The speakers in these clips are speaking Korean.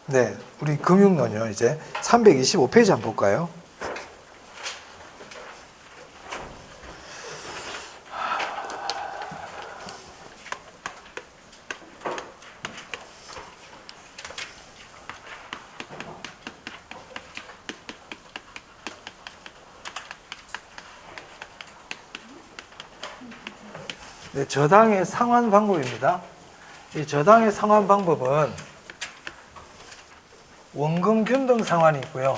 네, 우리 금융론요. 이제 325페이지 한번 볼까요? 네, 저당의 상환 방법입니다. 이 저당의 상환 방법은 원금 균등 상환이 있고요.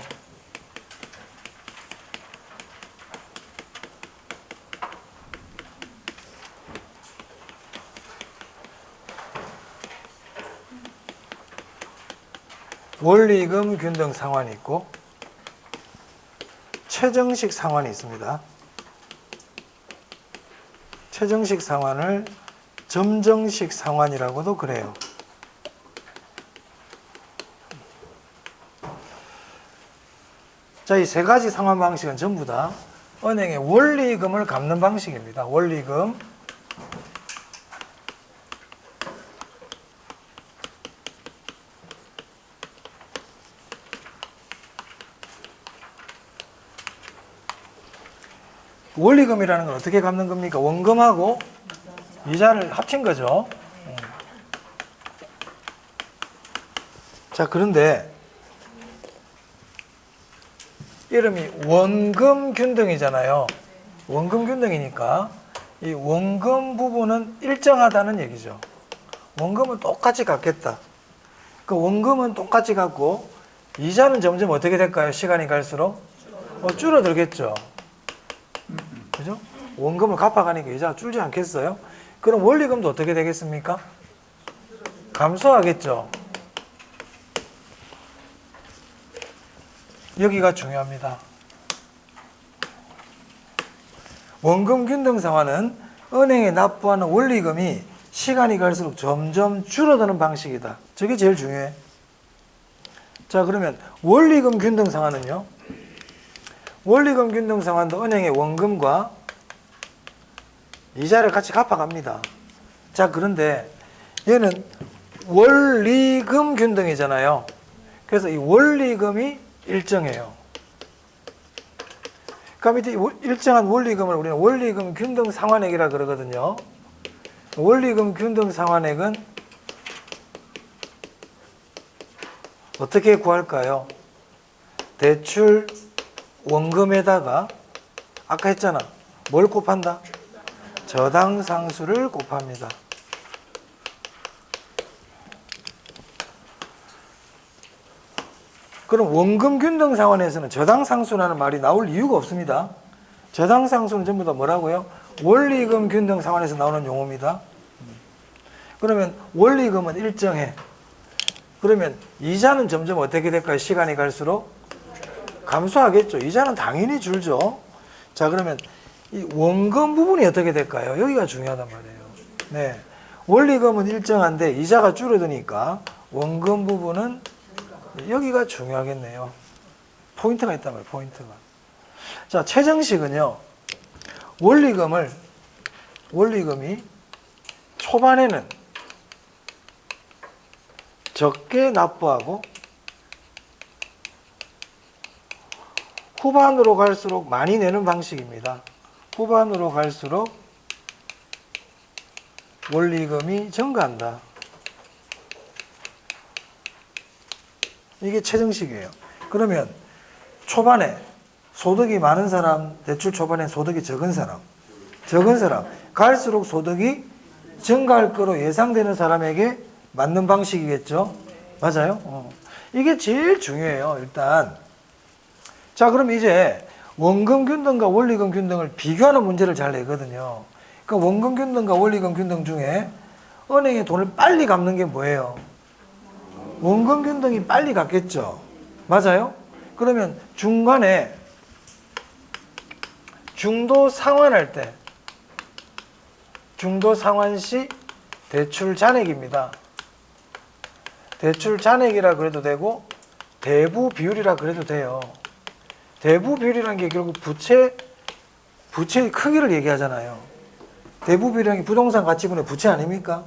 원리금 균등 상환이 있고 최정식 상환이 있습니다. 최정식 상환을 점정식 상환이라고도 그래요. 자, 이 세 가지 상환 방식은 전부 다 은행의 원리금을 갚는 방식입니다. 원리금. 원리금이라는 건 어떻게 갚는 겁니까? 원금하고 이자를 합친 거죠. 자, 그런데 이름이 원금 균등이잖아요. 원금 균등이니까 이 원금 부분은 일정하다는 얘기죠. 원금은 똑같이 갚겠다. 그 원금은 똑같이 갚고 이자는 점점 어떻게 될까요? 시간이 갈수록 줄어들겠죠. 그죠? 원금을 갚아가니까 이자가 줄지 않겠어요? 그럼 원리금도 어떻게 되겠습니까? 감소하겠죠. 여기가 중요합니다. 원금 균등 상환은 은행에 납부하는 원리금이 시간이 갈수록 점점 줄어드는 방식이다. 저게 제일 중요해. 자, 그러면 원리금 균등 상환은요? 원리금 균등 상환도 은행의 원금과 이자를 같이 갚아갑니다. 자, 그런데 얘는 원리금 균등이잖아요. 그래서 이 원리금이 일정해요. 그럼 이제 일정한 원리금을 우리는 원리금 균등 상환액이라 그러거든요. 원리금 균등 상환액은 어떻게 구할까요? 대출 원금에다가 아까 했잖아. 뭘 곱한다? 저당 상수를 곱합니다. 그럼 원금 균등 상환에서는 저당 상수라는 말이 나올 이유가 없습니다. 저당 상수는 전부 다 뭐라고요? 원리금 균등 상환에서 나오는 용어입니다. 그러면 원리금은 일정해. 그러면 이자는 점점 어떻게 될까요? 시간이 갈수록 감소하겠죠. 이자는 당연히 줄죠. 자, 그러면 이 원금 부분이 어떻게 될까요? 여기가 중요하단 말이에요. 네, 원리금은 일정한데 이자가 줄어드니까 원금 부분은 여기가 중요하겠네요. 포인트가 있단 말이에요. 포인트가. 자, 최정식은요. 원리금이 초반에는 적게 납부하고 후반으로 갈수록 많이 내는 방식입니다. 후반으로 갈수록 원리금이 증가한다. 이게 최정식이에요. 그러면 초반에 소득이 많은 사람, 대출 초반에 소득이 적은 사람 갈수록 소득이 증가할 거로 예상되는 사람에게 맞는 방식이겠죠. 맞아요? 이게 제일 중요해요. 일단. 자, 그럼 이제 원금 균등과 원리금 균등을 비교하는 문제를 잘 내거든요. 그러니까 원금 균등과 원리금 균등 중에 은행에 돈을 빨리 갚는 게 뭐예요? 원금 균등이 빨리 갚겠죠. 맞아요? 그러면 중간에 중도 상환할 때, 중도 상환 시 대출 잔액입니다. 대출 잔액이라 그래도 되고 대부 비율이라 그래도 돼요. 대부 비율이라는 게 결국 부채의 크기를 얘기하잖아요. 대부 비율이라는 게 부동산 가치분의 부채 아닙니까?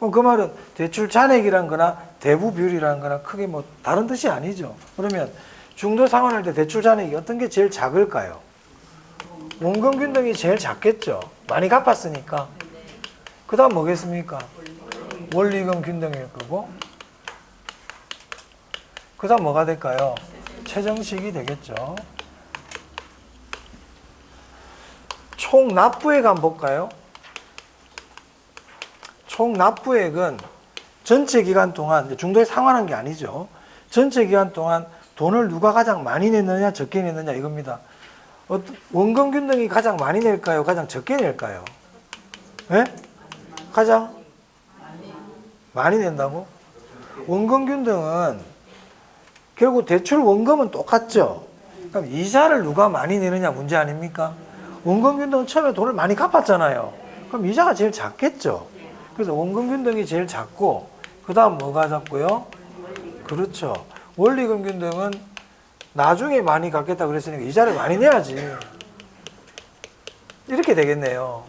그럼 그 말은 대출 잔액이란 거나 대부 비율이란 거나 크게 뭐 다른 뜻이 아니죠. 그러면 중도 상환할 때 대출 잔액이 어떤 게 제일 작을까요? 원금 균등이 제일 작겠죠. 많이 갚았으니까. 그 다음 뭐겠습니까? 원리금 균등일 거고, 그 다음 뭐가 될까요? 최정식이 되겠죠. 총 납부액 한번 볼까요? 총 납부액은 전체 기간 동안, 중도에 상환한 게 아니죠. 전체 기간 동안 돈을 누가 가장 많이 냈느냐, 적게 냈느냐 이겁니다. 원금 균등이 가장 많이 낼까요? 가장 적게 낼까요? 네? 가장 많이 낸다고? 원금 균등은 결국 대출 원금은 똑같죠. 그럼 이자를 누가 많이 내느냐 문제 아닙니까? 원금 균등은 처음에 돈을 많이 갚았잖아요. 그럼 이자가 제일 작겠죠. 그래서 원금 균등이 제일 작고, 그 다음 뭐가 작고요? 그렇죠. 원리금 균등은 나중에 많이 갚겠다 그랬으니까 이자를 많이 내야지. 이렇게 되겠네요.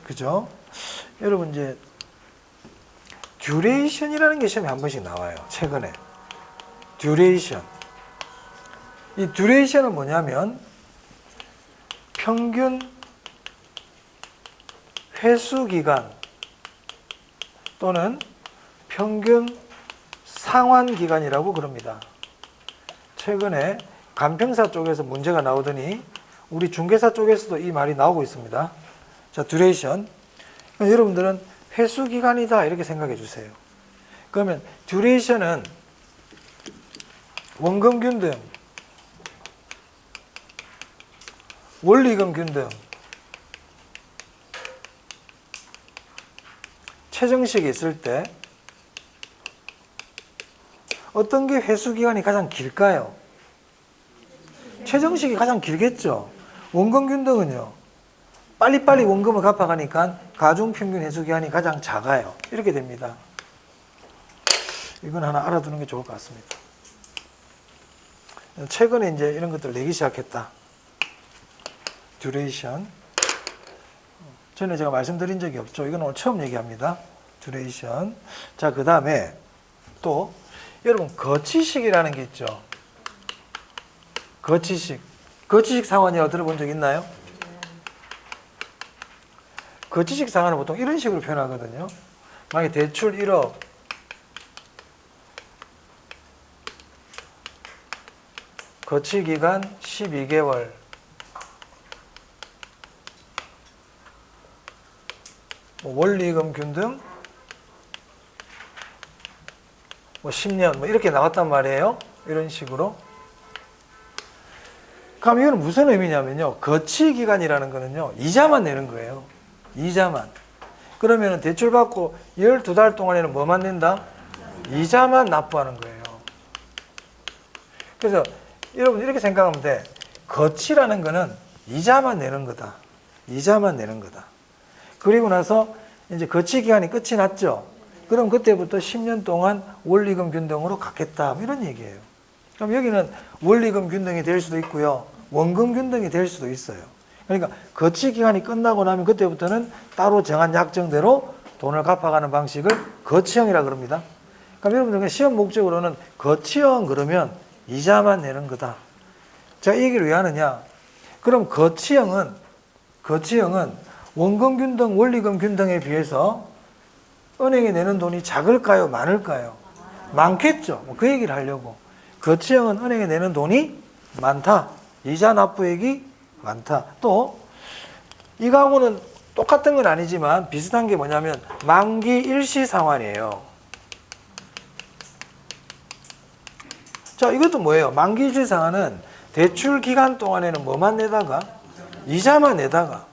그죠? 여러분 이제 듀레이션이라는 게 시험에 한 번씩 나와요. 최근에. 듀레이션. 이 듀레이션은 뭐냐면 평균 회수 기간 또는 평균 상환 기간이라고 그럽니다. 최근에 간평사 쪽에서 문제가 나오더니 우리 중개사 쪽에서도 이 말이 나오고 있습니다. 자, 듀레이션. 여러분들은 회수 기간이다 이렇게 생각해 주세요. 그러면 듀레이션은 원금 균등, 원리금 균등, 최정식이 있을 때 어떤 게 회수 기간이 가장 길까요? 최정식이 가장 길겠죠. 원금 균등은요. 빨리빨리 원금을 갚아가니까 가중평균 회수 기간이 가장 작아요. 이렇게 됩니다. 이건 하나 알아두는 게 좋을 것 같습니다. 최근에 이제 이런 것들을 내기 시작했다. 듀레이션. 전에 제가 말씀드린 적이 없죠. 이건 오늘 처음 얘기합니다. 듀레이션. 자, 그 다음에 또 여러분 거치식이라는 게 있죠. 거치식. 거치식 상환이라고 들어본 적 있나요? 거치식 상환은 보통 이런 식으로 표현하거든요. 만약에 대출 1억, 거치기간 12개월, 원리금 균등 10년 이렇게 나왔단 말이에요. 이런 식으로. 그럼 이건 무슨 의미냐면요. 거치기간이라는 거는요. 이자만 내는 거예요. 이자만. 그러면 대출 받고 12달 동안에는 뭐만 낸다? 이자만 납부하는 거예요. 그래서 여러분 이렇게 생각하면 돼. 거치라는 거는 이자만 내는 거다. 이자만 내는 거다. 그리고 나서 이제 거치 기간이 끝이 났죠. 그럼 그때부터 10년 동안 원리금 균등으로 갖겠다. 이런 얘기예요. 그럼 여기는 원리금 균등이 될 수도 있고요. 원금 균등이 될 수도 있어요. 그러니까 거치 기간이 끝나고 나면 그때부터는 따로 정한 약정대로 돈을 갚아가는 방식을 거치형이라 그럽니다. 그럼 여러분들 시험 목적으로는 거치형 그러면 이자만 내는 거다. 제가 이 얘기를 왜 하느냐? 그럼 거치형은 원금 균등, 원리금 균등에 비해서 은행에 내는 돈이 작을까요? 많을까요? 많겠죠. 그 얘기를 하려고. 거치형은 은행에 내는 돈이 많다. 이자 납부액이 많다. 또 이거하고는 똑같은 건 아니지만 비슷한 게 뭐냐면 만기 일시 상환이에요. 자, 이것도 뭐예요? 만기 일시 상환은 대출 기간 동안에는 뭐만 내다가? 이자만 내다가.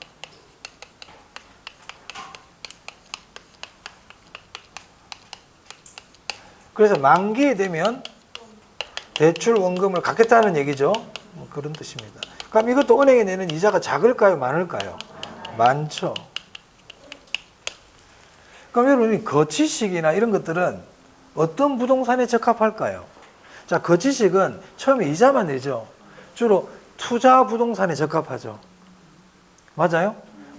그래서 만기에 되면 대출 원금을 갚겠다는 얘기죠. 뭐 그런 뜻입니다. 그럼 이것도 은행에 내는 이자가 작을까요? 많을까요? 많죠. 그럼 여러분이 거치식이나 이런 것들은 어떤 부동산에 적합할까요? 자, 거치식은 처음에 이자만 내죠. 주로 투자 부동산에 적합하죠. 맞아요?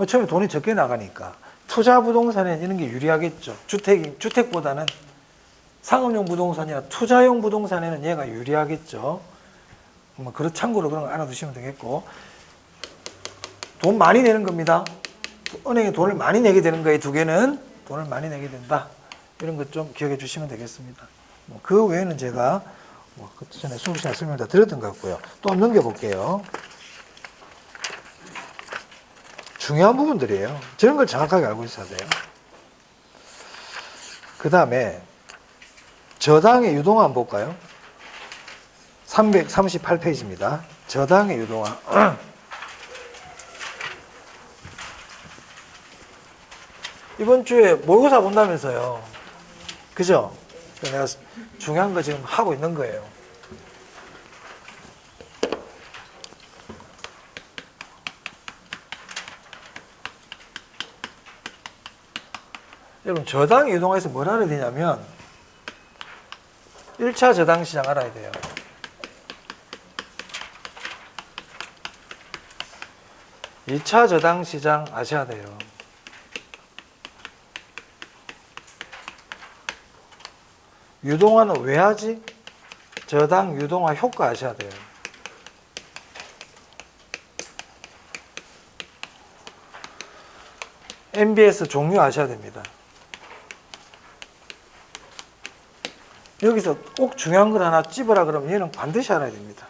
처음에 돈이 적게 나가니까. 투자 부동산에는 이런 게 유리하겠죠. 주택보다는 상업용 부동산이나 투자용 부동산에는 얘가 유리하겠죠. 뭐 그런 참고로 그런 거 알아두시면 되겠고, 돈 많이 내는 겁니다. 은행에 돈을 많이 내게 되는 거예요. 두 개는 돈을 많이 내게 된다. 이런 것 좀 기억해 주시면 되겠습니다. 그 외에는 제가 그 전에 수업 시간에 설명 다 드렸던 것 같고요. 또 한번 넘겨볼게요. 중요한 부분들이에요. 저런 걸 정확하게 알고 있어야 돼요. 그 다음에 저당의 유동화 한번 볼까요? 338페이지입니다. 저당의 유동화. 이번 주에 모의고사 본다면서요. 그죠? 내가 중요한 거 지금 하고 있는 거예요. 여러분, 저당 유동화에서 뭘 알아야 되냐면 1차 저당 시장 알아야 돼요. 이 차 저당 시장 아셔야 돼요. 유동화는 왜 하지? 저당 유동화 효과 아셔야 돼요. MBS 종류 아셔야 됩니다. 여기서 꼭 중요한 걸 하나 찝으라 그러면 얘는 반드시 알아야 됩니다.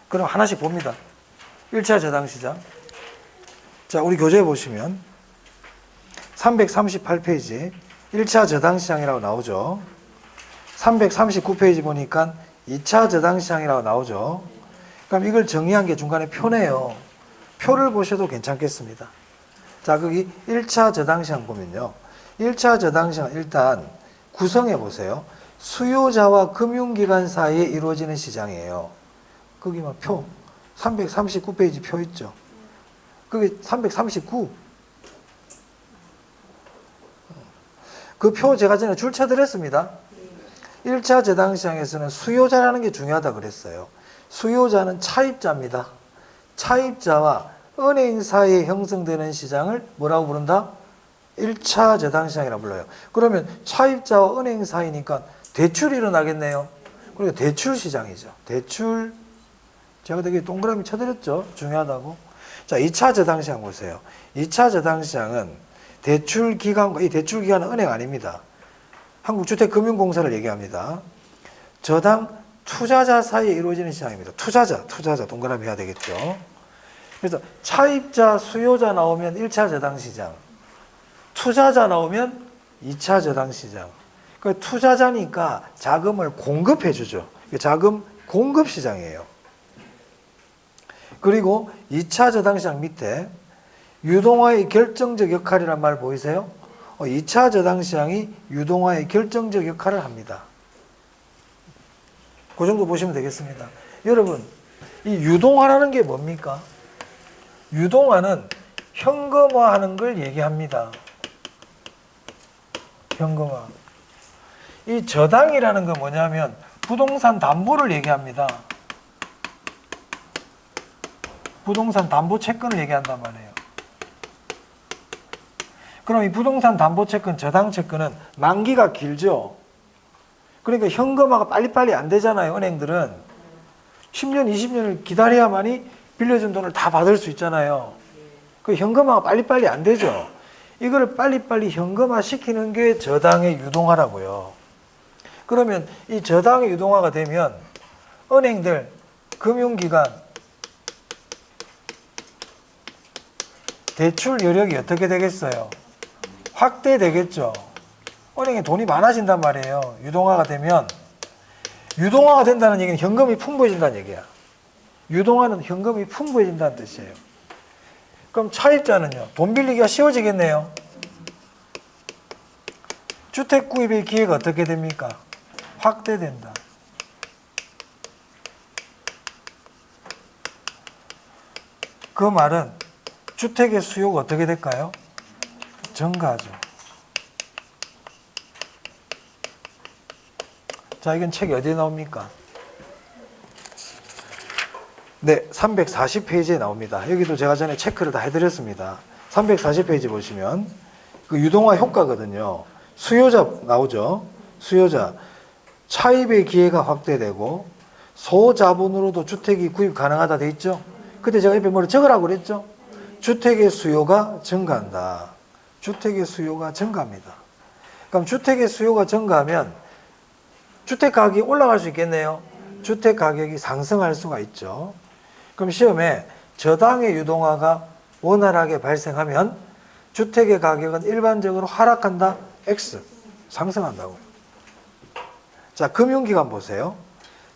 그럼 하나씩 봅니다. 1차 저당시장. 자, 우리 교재에 보시면 338페이지 1차 저당시장이라고 나오죠. 339페이지 보니까 2차 저당시장이라고 나오죠. 그럼 이걸 정리한 게 중간에 표네요. 표를 보셔도 괜찮겠습니다. 자, 거기 1차 저당시장 보면요. 1차 저당시장 일단 구성해 보세요. 수요자와 금융기관 사이에 이루어지는 시장이에요. 거기 뭐 표, 339페이지 표 있죠. 거기 339. 그 표 제가 전에 줄 쳐드렸습니다. 1차 저당시장에서는 수요자라는 게 중요하다 그랬어요. 수요자는 차입자입니다. 차입자와 은행 사이에 형성되는 시장을 뭐라고 부른다? 1차 저당시장이라고 불러요. 그러면 차입자와 은행 사이니까 대출이 일어나겠네요. 그리고 대출 시장이죠. 대출, 제가 되게 동그라미 쳐드렸죠. 중요하다고. 자, 2차 저당시장 보세요. 2차 저당시장은 대출 기관과, 이 대출 기관은 은행 아닙니다. 한국주택금융공사를 얘기합니다. 저당 투자자 사이에 이루어지는 시장입니다. 투자자 동그라미 해야 되겠죠. 그래서 차입자, 수요자 나오면 1차 저당시장, 투자자 나오면 2차 저당시장. 그 투자자니까 자금을 공급해 주죠. 자금 공급 시장이에요. 그리고 2차 저당시장 밑에 유동화의 결정적 역할이란 말 보이세요? 2차 저당시장이 유동화의 결정적 역할을 합니다. 그 정도 보시면 되겠습니다. 여러분, 이 유동화라는 게 뭡니까? 유동화는 현금화하는 걸 얘기합니다. 현금화. 이 저당이라는 건 뭐냐면 부동산 담보를 얘기합니다. 부동산 담보 채권을 얘기한단 말이에요. 그럼 이 부동산 담보 채권, 저당 채권은 만기가 길죠. 그러니까 현금화가 빨리빨리 안 되잖아요. 은행들은 10년, 20년을 기다려야만이 빌려준 돈을 다 받을 수 있잖아요. 그 현금화가 빨리빨리 안 되죠. 이걸 빨리빨리 현금화 시키는 게 저당의 유동화라고요. 그러면 이 저당의 유동화가 되면 은행들, 금융기관, 대출 여력이 어떻게 되겠어요? 확대되겠죠. 은행에 돈이 많아진단 말이에요. 유동화가 되면. 유동화가 된다는 얘기는 현금이 풍부해진다는 얘기야. 유동화는 현금이 풍부해진다는 뜻이에요. 그럼 차입자는요, 돈 빌리기가 쉬워지겠네요. 주택 구입의 기회가 어떻게 됩니까? 확대된다. 그 말은 주택의 수요가 어떻게 될까요? 증가하죠. 자, 이건 책이 어디에 나옵니까? 네, 340페이지에 나옵니다. 여기도 제가 전에 체크를 다 해드렸습니다. 340페이지 보시면 그 유동화 효과거든요. 수요자 나오죠. 수요자. 차입의 기회가 확대되고 소자본으로도 주택이 구입 가능하다 돼 있죠. 그때 제가 옆에 뭐를 적으라고 그랬죠. 주택의 수요가 증가한다. 주택의 수요가 증가합니다. 그럼 주택의 수요가 증가하면 주택 가격이 올라갈 수 있겠네요. 주택 가격이 상승할 수가 있죠. 그럼 시험에 저당의 유동화가 원활하게 발생하면 주택의 가격은 일반적으로 하락한다. X. 상승한다고요. 자, 금융기관 보세요.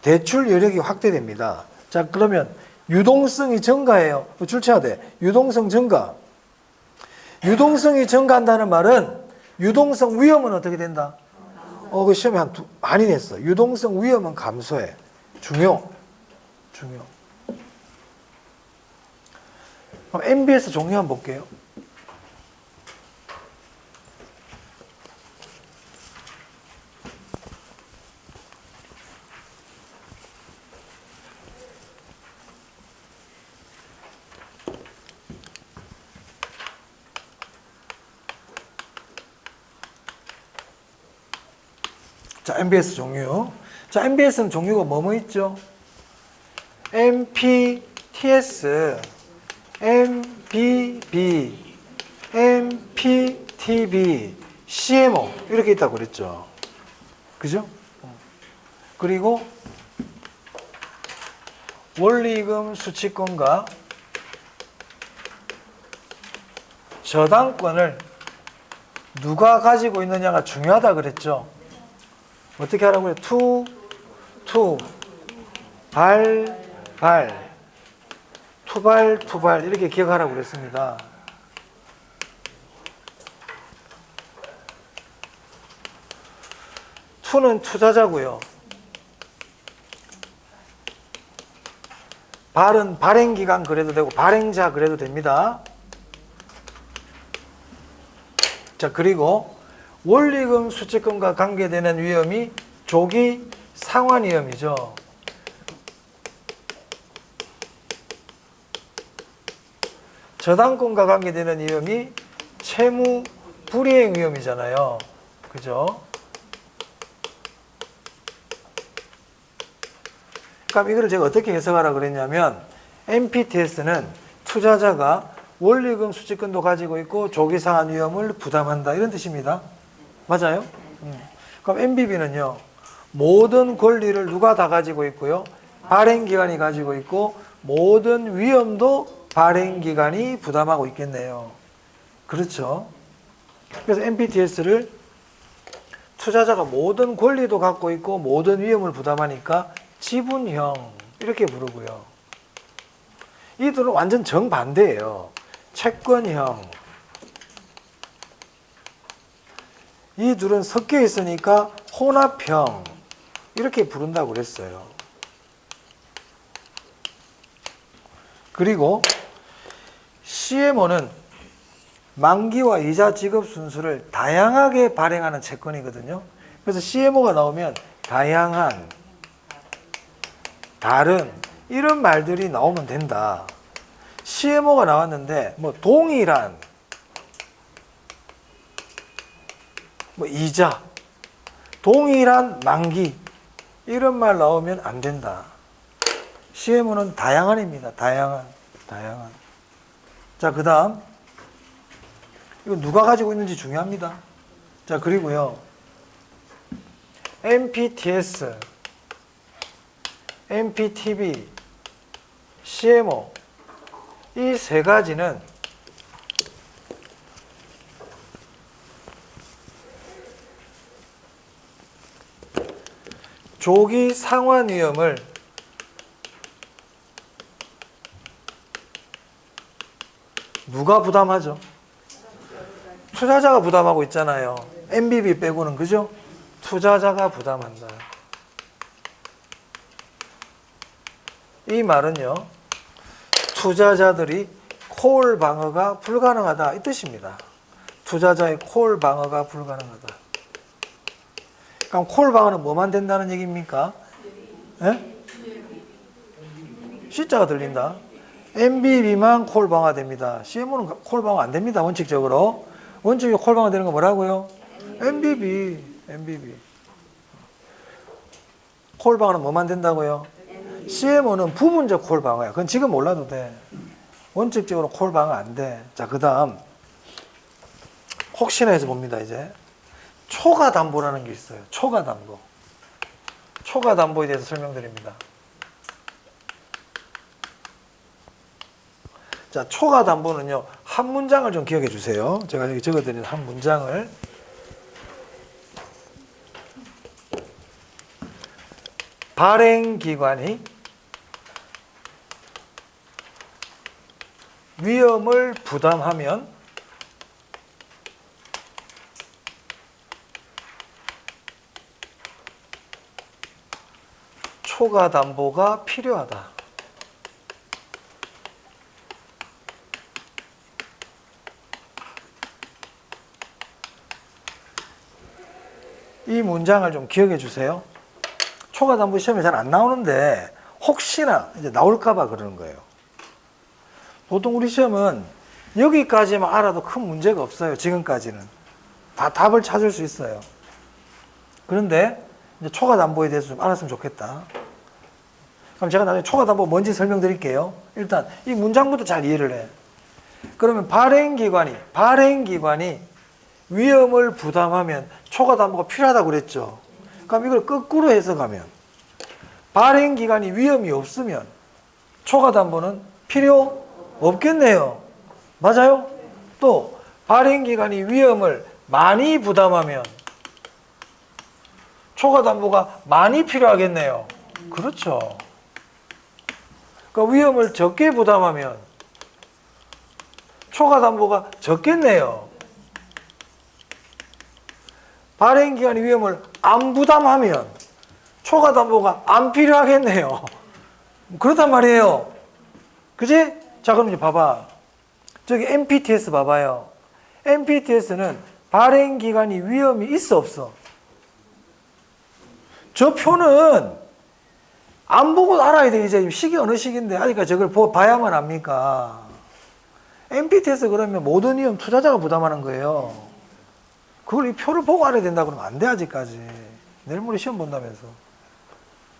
대출 여력이 확대됩니다. 자, 그러면 유동성이 증가해요. 출제해야 돼. 유동성 증가. 유동성이 증가한다는 말은 유동성 위험은 어떻게 된다? 그 시험에 많이 냈어. 유동성 위험은 감소해. 중요. 그럼 MBS 종류 한번 볼게요. 자, MBS 종류. 자, MBS는 종류가 뭐뭐 있죠? MPTS, MBB, MPTB, CMO 이렇게 있다고 그랬죠. 그죠? 그리고 원리금 수취권과 저당권을 누가 가지고 있느냐가 중요하다 그랬죠. 어떻게 하라고 해요? 투발 이렇게 기억하라고 그랬습니다. 투는 투자자고요. 발은 발행기간 그래도 되고 발행자 그래도 됩니다. 자, 그리고 원리금 수취권과 관계되는 위험이 조기 상환 위험이죠. 저당권과 관계되는 위험이 채무 불이행 위험이잖아요. 그죠? 그럼 이걸 제가 어떻게 해석하라 그랬냐면 MPTS는 투자자가 원리금 수취권도 가지고 있고 조기 상환 위험을 부담한다 이런 뜻입니다. 맞아요? 그럼 MBB는요. 모든 권리를 누가 다 가지고 있고요. 발행기관이 가지고 있고 모든 위험도 발행기관이 부담하고 있겠네요. 그렇죠? 그래서 MPTS를 투자자가 모든 권리도 갖고 있고 모든 위험을 부담하니까 지분형 이렇게 부르고요. 이들은 완전 정반대예요. 채권형. 이 둘은 섞여 있으니까 혼합형 이렇게 부른다고 그랬어요. 그리고 CMO는 만기와 이자 지급 순수를 다양하게 발행하는 채권이거든요. 그래서 CMO가 나오면 다양한, 다른 이런 말들이 나오면 된다. CMO가 나왔는데 뭐 동일한, 뭐 이자, 동일한 만기 이런 말 나오면 안 된다. CMO는 다양한입니다. 다양한. 자, 그 다음 이거 누가 가지고 있는지 중요합니다. 자, 그리고요 MPTS, MPTB, CMO 이 세 가지는 조기 상환 위험을 누가 부담하죠? 투자자가 부담하고 있잖아요. MBB 빼고는, 그죠? 투자자가 부담한다. 이 말은요, 투자자들이 콜 방어가 불가능하다 이 뜻입니다. 투자자의 콜 방어가 불가능하다. 그럼 콜 방어는 뭐만 된다는 얘기입니까? 네? C자가 들린다. MBB만 콜 방어됩니다. CMO는 콜 방어 안 됩니다. 원칙적으로. 원칙적으로 콜 방어 되는 거 뭐라고요? MBB. 콜 방어는 뭐만 된다고요? CMO는 부분적 콜 방어야. 그건 지금 몰라도 돼. 원칙적으로 콜 방어 안 돼. 자, 그 다음. 혹시나 해서 봅니다, 이제. 초과담보라는 게 있어요. 초과담보. 초과담보에 대해서 설명드립니다. 자, 초과담보는요, 한 문장을 좀 기억해 주세요. 제가 여기 적어드린 한 문장을. 발행기관이 위험을 부담하면 초과담보가 필요하다. 이 문장을 좀 기억해 주세요. 초과담보 시험에 잘 안 나오는데 혹시나 이제 나올까봐 그러는 거예요. 보통 우리 시험은 여기까지만 알아도 큰 문제가 없어요. 지금까지는 다 답을 찾을 수 있어요. 그런데 이제 초과담보에 대해서 좀 알았으면 좋겠다. 그럼 제가 나중에 초과담보 뭔지 설명드릴게요. 일단 이 문장부터 잘 이해를 해. 그러면 발행기관이 위험을 부담하면 초과담보가 필요하다고 그랬죠. 그럼 이걸 거꾸로 해석하면 발행기관이 위험이 없으면 초과담보는 필요 없겠네요. 맞아요? 또 발행기관이 위험을 많이 부담하면 초과담보가 많이 필요하겠네요. 그렇죠. 그러니까 위험을 적게 부담하면 초과담보가 적겠네요. 발행기관이 위험을 안 부담하면 초과담보가 안 필요하겠네요. 그렇단 말이에요. 그지? 자, 그럼 이제 봐봐. 저기 MPTS 봐봐요. MPTS는 발행기관이 위험이 있어 없어? 저 표는 안 보고 알아야 돼. 이제 시기 어느 시기인데 아직까지 저걸 봐야만 합니까? MPTS 그러면 모든 위험 투자자가 부담하는 거예요. 그걸 이 표를 보고 알아야 된다 그러면 안 돼. 아직까지. 내일 모레 시험 본다면서.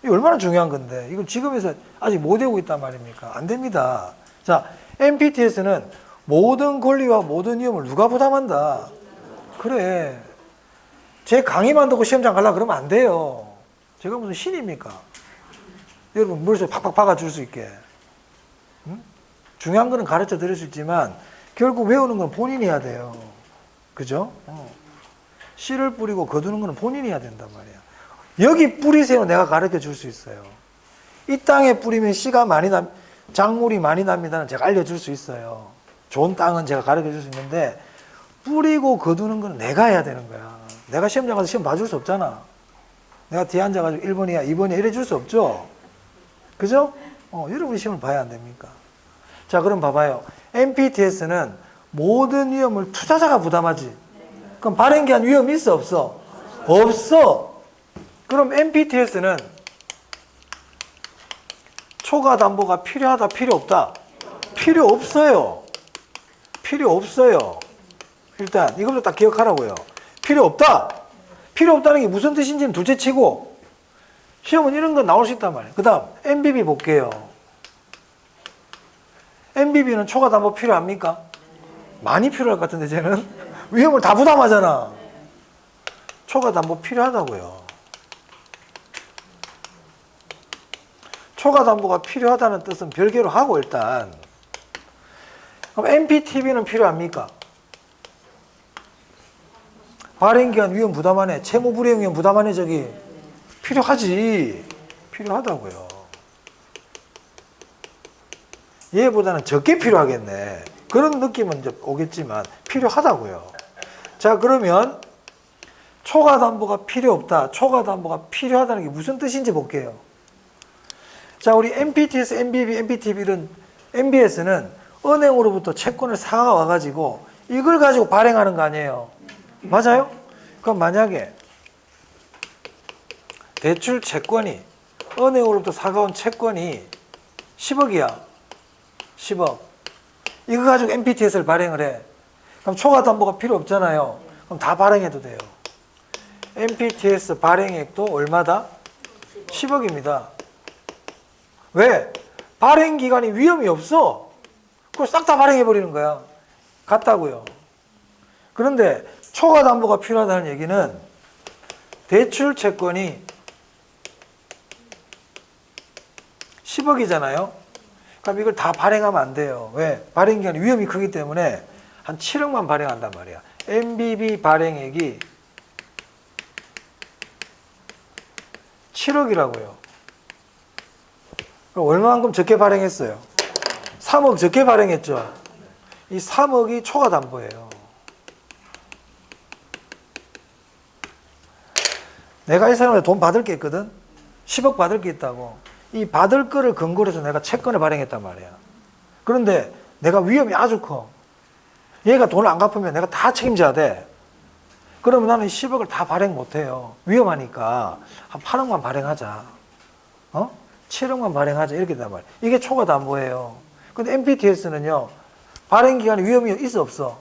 이게 얼마나 중요한 건데 이걸 지금에서 아직 못 외우고 있단 말입니까? 안 됩니다. 자, MPTS는 모든 권리와 모든 위험을 누가 부담한다? 그래. 제 강의만 듣고 시험장 가려고 그러면 안 돼요. 제가 무슨 신입니까? 여러분 머릿속에 팍팍 박아줄 수 있게. 응? 중요한 거는 가르쳐 드릴 수 있지만 결국 외우는 건 본인이 해야 돼요. 그죠? 씨를 뿌리고 거두는 건 본인이 해야 된단 말이야. 여기 뿌리세요. 내가 가르쳐 줄 수 있어요. 이 땅에 뿌리면 씨가 많이 작물이 많이 납니다는 제가 알려줄 수 있어요. 좋은 땅은 제가 가르쳐 줄 수 있는데 뿌리고 거두는 건 내가 해야 되는 거야. 내가 시험장 가서 시험 봐줄 수 없잖아. 내가 뒤에 앉아가지고 1번이야 2번이야 이래 줄 수 없죠. 그죠? 여러분이 시험을 봐야 안 됩니까? 자, 그럼 봐봐요. MPTS는 모든 위험을 투자자가 부담하지. 그럼 발행기한 위험이 있어 없어? 없어. 그럼 MPTS는 초과담보가 필요하다 필요 없다? 필요 없어요. 필요 없어요. 일단 이것도 딱 기억하라고요. 필요 없다. 필요 없다는 게 무슨 뜻인지는 둘째 치고 시험은 이런 거 나올 수 있단 말이에요. 그 다음 MBB 볼게요. MBB는 초과담보 필요합니까? 많이 필요할 것 같은데 쟤는 위험을 다 부담하잖아. 초과담보 필요하다고요. 초과담보가 필요하다는 뜻은 별개로 하고 일단 그럼 MPTB는 필요합니까? 발행기한 위험 부담 안에 채무불이행 위험 부담 안에 저기 필요하지. 필요하다고요. 얘보다는 적게 필요하겠네. 그런 느낌은 이제 오겠지만 필요하다고요. 자, 그러면 초과담보가 필요 없다. 초과담보가 필요하다는 게 무슨 뜻인지 볼게요. 자, 우리 MPTS, MBB, MPTB는 MBS는 은행으로부터 채권을 사가 와가지고 이걸 가지고 발행하는 거 아니에요. 맞아요? 그럼 만약에 대출 채권이 은행으로부터 사가온 채권이 10억이야. 10억. 이거 가지고 MPTS를 발행을 해. 그럼 초과 담보가 필요 없잖아요. 그럼 다 발행해도 돼요. MPTS 발행액도 얼마다? 10억입니다. 왜? 발행 기간이 위험이 없어. 그걸 싹 다 발행해버리는 거야. 같다고요. 그런데 초과 담보가 필요하다는 얘기는 대출 채권이 10억이잖아요. 그럼 이걸 다 발행하면 안 돼요. 왜? 발행 기간이 위험이 크기 때문에 한 7억만 발행한단 말이야. MBB 발행액이 7억이라고요. 그럼 얼마만큼 적게 발행했어요? 3억 적게 발행했죠. 이 3억이 초과 담보예요. 내가 이 사람한테 돈 받을 게 있거든? 10억 받을 게 있다고. 이 받을 거를 근거로 해서 내가 채권을 발행했단 말이야. 그런데 내가 위험이 아주 커. 얘가 돈을 안 갚으면 내가 다 책임져야 돼. 그러면 나는 10억을 다 발행 못 해요. 위험하니까 한 8억만 발행하자. 7억만 발행하자. 이렇게 된단 말이야. 이게 초과 담보예요. 근데 MPTS는요. 발행 기간에 위험이 있어 없어?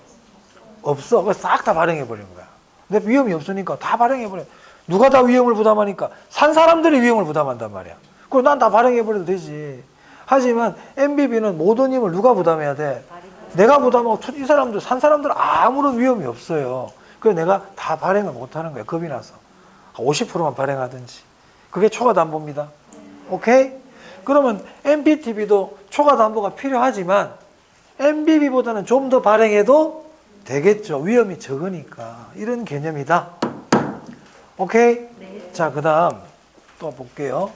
없어. 그래서 싹 다 발행해 버리는 거야. 근데 위험이 없으니까 다 발행해 버려. 누가 다 위험을 부담하니까? 산 사람들이 위험을 부담한단 말이야. 그럼 난 다 발행해 버려도 되지. 하지만 MBB는 모든 힘을 누가 부담해야 돼? 내가 부담하고 이 사람들, 산 사람들은 아무런 위험이 없어요. 그래서 내가 다 발행을 못 하는 거야. 겁이 나서. 50%만 발행하든지. 그게 초과 담보입니다. 오케이? 그러면 MPTB도 초과 담보가 필요하지만 MBB보다는 좀 더 발행해도 되겠죠. 위험이 적으니까. 이런 개념이다. 오케이? 네. 자, 그 다음 또 볼게요.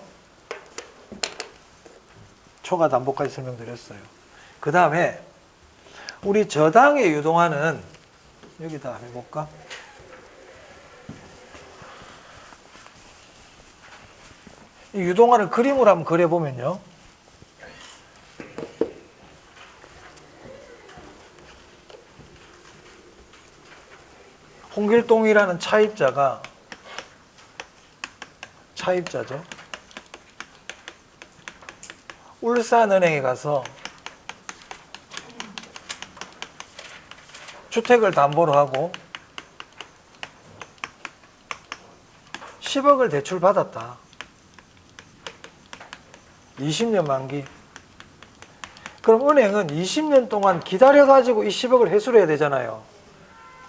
초과 담보까지 설명드렸어요. 그 다음에 우리 저당에 유동하는 여기다 해볼까? 이 유동화를 그림으로 한번 그려보면요. 홍길동이라는 차입자죠. 울산은행에 가서 주택을 담보로 하고 10억을 대출받았다. 20년 만기. 그럼 은행은 20년 동안 기다려가지고 이 10억을 회수를 해야 되잖아요.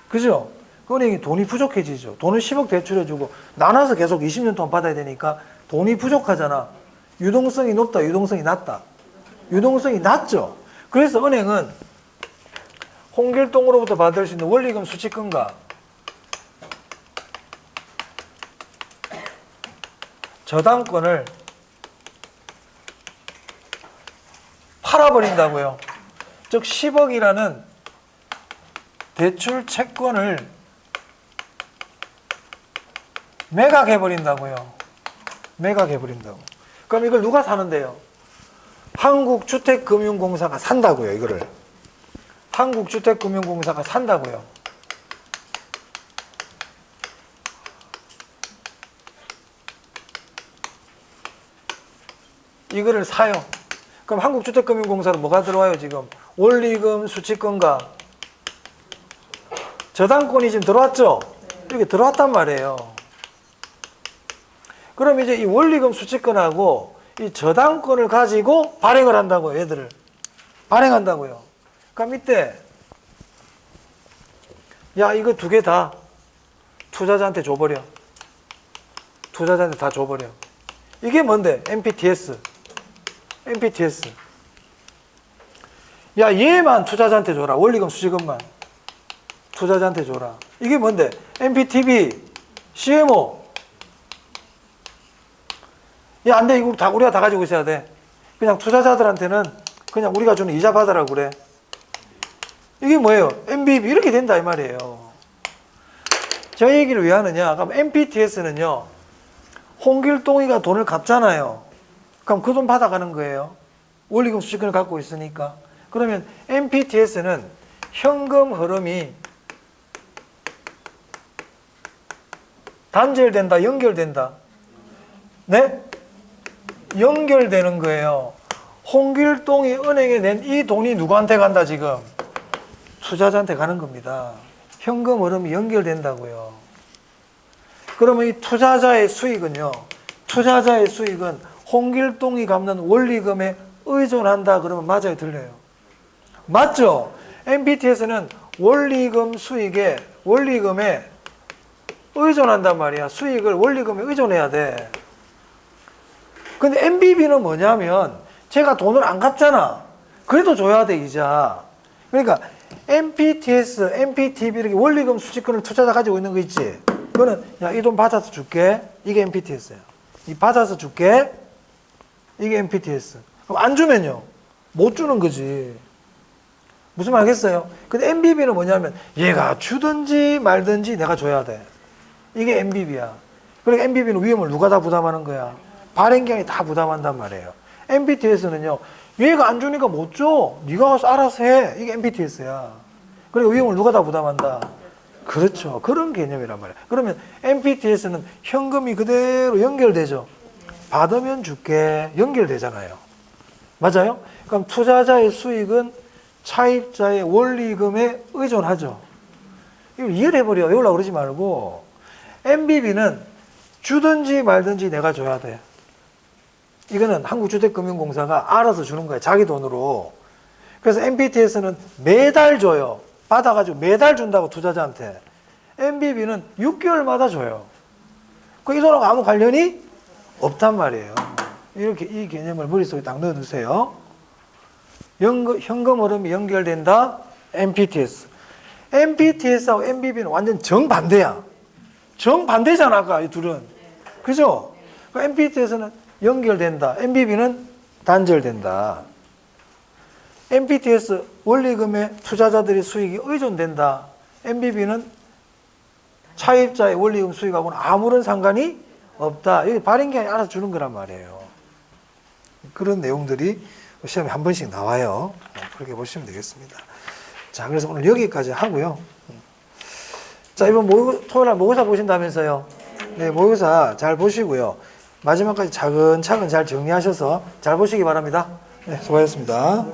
그죠? 은행이 돈이 부족해지죠. 돈을 10억 대출해주고 나눠서 계속 20년 동안 받아야 되니까 돈이 부족하잖아. 유동성이 높다, 유동성이 낮다. 유동성이 낮죠. 그래서 은행은 홍길동으로부터 받을 수 있는 원리금 수취금과 저당권을 팔아버린다고요. 즉 10억이라는 대출 채권을 매각해버린다고요. 매각해버린다고. 그럼 이걸 누가 사는데요? 한국주택금융공사가 산다고요. 이거를. 한국주택금융공사가 산다고요. 이거를 사요. 그럼 한국주택금융공사로 뭐가 들어와요 지금? 원리금, 수취금과 저당권이 지금 들어왔죠? 이렇게 들어왔단 말이에요. 그럼 이제 이 원리금 수취권하고 이 저당권을 가지고 발행을 한다고요. 얘들을. 발행한다고요. 그럼 이때 야 이거 두 개 다 투자자한테 줘버려. 투자자한테 다 줘버려. 이게 뭔데? MPTS. MPTS. 야 얘만 투자자한테 줘라. 원리금 수취금만 투자자한테 줘라. 이게 뭔데? MPTB, CMO. 야, 안 돼. 이거 다 우리가 다 가지고 있어야 돼. 그냥 투자자들한테는 그냥 우리가 주는 이자 받으라고 그래. 이게 뭐예요? MBB 이렇게 된다 이 말이에요. 저 얘기를 왜 하느냐? 그럼 MPTS는요. 홍길동이가 돈을 갚잖아요. 그럼 그 돈 받아가는 거예요. 원리금 수취권을 갖고 있으니까. 그러면 MPTS는 현금 흐름이 단절된다, 연결된다. 네? 연결되는 거예요. 홍길동이 은행에 낸 이 돈이 누구한테 간다 지금? 투자자한테 가는 겁니다. 현금 흐름이 연결된다고요. 그러면 이 투자자의 수익은요. 투자자의 수익은 홍길동이 갚는 원리금에 의존한다 그러면 맞아요, 틀려요? 맞죠? MPT에서는 원리금 수익에 원리금에 의존한단 말이야. 수익을 원리금에 의존해야 돼. 근데 MBB는 뭐냐면 제가 돈을 안 갚잖아. 그래도 줘야 돼, 이자. 그러니까 MPTS, MPTB 이렇게 원리금 수익금을 투자자 가지고 있는 거 있지? 그거는 야, 이 돈 받아서 줄게. 이게 MPTS야. 이 받아서 줄게. 이게 MPTS. 그럼 안 주면요. 못 주는 거지. 무슨 말 알겠어요? 근데 MBB는 뭐냐면 얘가 주든지 말든지 내가 줘야 돼. 이게 MBB야. 그러니까 MBB는 위험을 누가 다 부담하는 거야? 발행기관이 다 부담한단 말이에요. MPTS는요. 얘가 안 주니까 못 줘. 네가 알아서 해. 이게 MPTS야. 그러니까 위험을 누가 다 부담한다? 그렇죠. 그런 개념이란 말이야. 그러면 MPTS는 현금이 그대로 연결되죠. 받으면 줄게. 연결되잖아요. 맞아요? 그럼 투자자의 수익은 차입자의 원리금에 의존하죠. 이걸 이해를 해버려. 외우려고 그러지 말고. MBB는 주든지 말든지 내가 줘야 돼. 이거는 한국주택금융공사가 알아서 주는 거야. 자기 돈으로. 그래서 MPTS는 매달 줘요. 받아가지고 매달 준다고 투자자한테. MBB는 6개월마다 줘요. 이 돈하고 아무 관련이 없단 말이에요. 이렇게 이 개념을 머릿속에 딱 넣어두세요. 현금 흐름이 연결된다. MPTS. MPTS하고 MBB는 완전 정반대야. 정반대잖아, 아까 이 둘은. 그죠? MPTS는 연결된다. MBB는 단절된다. MPTS 원리금에 투자자들의 수익이 의존된다. MBB는 차입자의 원리금 수익하고는 아무런 상관이 없다. 여기 발행기관이 알아서 주는 거란 말이에요. 그런 내용들이 시험에 한 번씩 나와요. 그렇게 보시면 되겠습니다. 자, 그래서 오늘 여기까지 하고요. 자, 이번 토요일 날 모의고사 보신다면서요? 네, 모의고사 잘 보시고요. 마지막까지 차근차근 잘 정리하셔서 잘 보시기 바랍니다. 네, 수고하셨습니다.